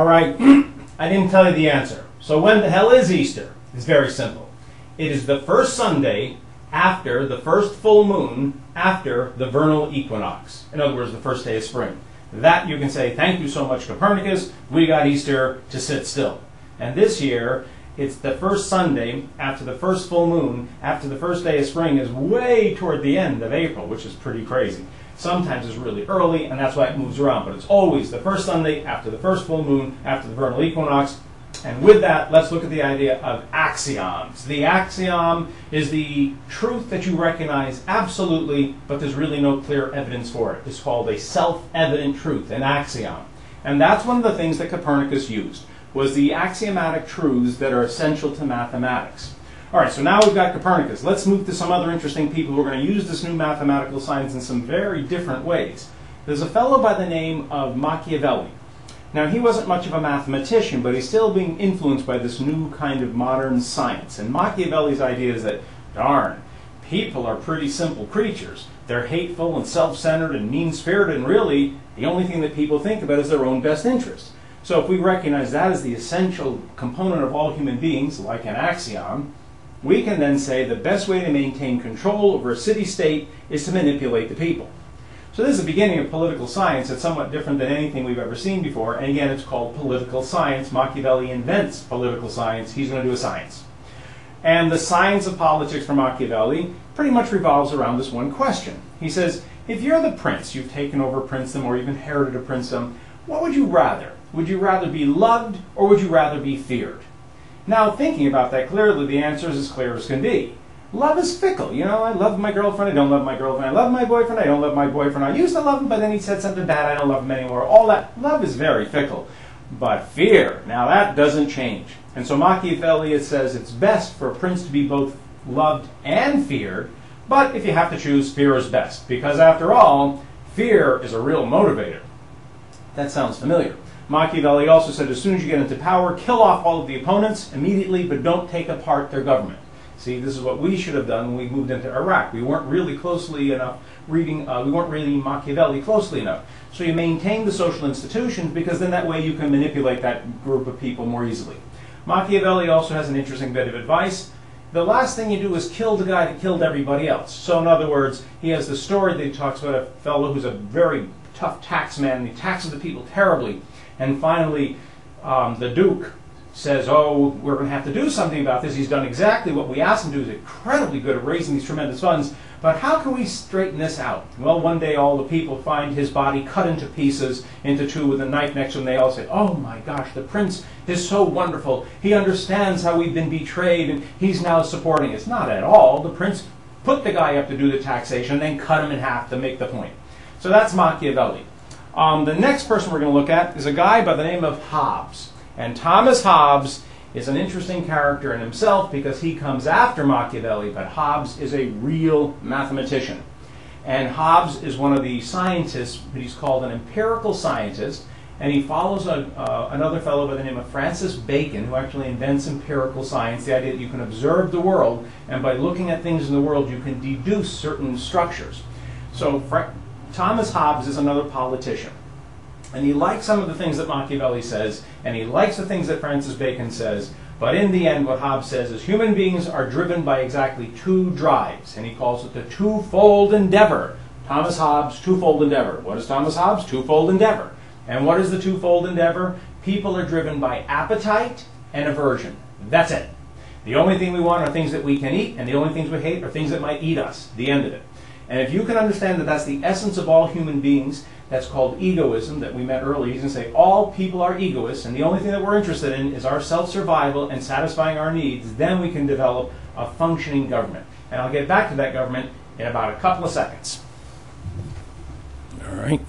All right, I didn't tell you the answer. So when the hell is Easter? It's very simple. It is the first Sunday after the first full moon after the vernal equinox. In other words, the first day of spring. That you can say, thank you so much, Copernicus. We got Easter to sit still. And this year, it's the first Sunday after the first full moon after the first day of spring is way toward the end of April, which is pretty crazy. Sometimes it's really early, and that's why it moves around. But it's always the first Sunday after the first full moon after the vernal equinox. And with that, let's look at the idea of axioms. The axiom is the truth that you recognize absolutely, but there's really no clear evidence for it. It's called a self-evident truth, an axiom. And that's one of the things that Copernicus used, was the axiomatic truths that are essential to mathematics. All right, so now we've got Copernicus. Let's move to some other interesting people who are going to use this new mathematical science in some very different ways. There's a fellow by the name of Machiavelli. Now, he wasn't much of a mathematician, but he's still being influenced by this new kind of modern science. And Machiavelli's idea is that, darn, people are pretty simple creatures. They're hateful and self-centered and mean-spirited, and really, the only thing that people think about is their own best interest. So if we recognize that as the essential component of all human beings, like an axiom, we can then say the best way to maintain control over a city-state is to manipulate the people. So this is the beginning of political science. It's somewhat different than anything we've ever seen before. And again, it's called political science. Machiavelli invents political science. He's going to do a science. And the science of politics for Machiavelli pretty much revolves around this one question. He says, if you're the prince, you've taken over princedom or you've inherited a princedom, what would you rather? Would you rather be loved or would you rather be feared? Now, thinking about that clearly, the answer is as clear as can be. Love is fickle. You know, I love my girlfriend, I don't love my girlfriend. I love my boyfriend, I don't love my boyfriend. I used to love him, but then he said something bad, I don't love him anymore. All that, love is very fickle. But fear, now that doesn't change. And so Machiavelli says it's best for a prince to be both loved and feared, but if you have to choose, fear is best. Because after all, fear is a real motivator. That sounds familiar. Machiavelli also said as soon as you get into power, kill off all of the opponents immediately, but don't take apart their government. See, this is what we should have done when we moved into Iraq. We weren't really closely enough reading, we weren't reading Machiavelli closely enough. So you maintain the social institutions because then that way you can manipulate that group of people more easily. Machiavelli also has an interesting bit of advice. The last thing you do is kill the guy that killed everybody else. So in other words, he has the story that he talks about a fellow who's a very tough tax man, and he taxes the people terribly. And finally, the Duke says, oh, we're going to have to do something about this. He's done exactly what we asked him to do. He's incredibly good at raising these tremendous funds. But how can we straighten this out? Well, one day all the people find his body cut into pieces, into two with a knife next to him. They all say, oh my gosh, the prince is so wonderful. He understands how we've been betrayed, and he's now supporting us. Not at all. The prince put the guy up to do the taxation, and then cut him in half to make the point. So that's Machiavelli. The next person we're going to look at is a guy by the name of Hobbes. And Thomas Hobbes is an interesting character in himself because he comes after Machiavelli, but Hobbes is a real mathematician. And Hobbes is one of the scientists, but he's called an empirical scientist, and he follows another fellow by the name of Francis Bacon, who actually invents empirical science, the idea that you can observe the world, and by looking at things in the world, you can deduce certain structures. So Thomas Hobbes is another politician. And he likes some of the things that Machiavelli says, and he likes the things that Francis Bacon says, but in the end what Hobbes says is human beings are driven by exactly two drives, and he calls it the twofold endeavor. Thomas Hobbes, twofold endeavor. What is Thomas Hobbes? Twofold endeavor. And what is the twofold endeavor? People are driven by appetite and aversion. That's it. The only thing we want are things that we can eat, and the only things we hate are things that might eat us. The end of it. And if you can understand that that's the essence of all human beings, that's called egoism that we met earlier. He's going to say all people are egoists, and the only thing that we're interested in is our self-survival and satisfying our needs. Then we can develop a functioning government. And I'll get back to that government in about a couple of seconds. All right.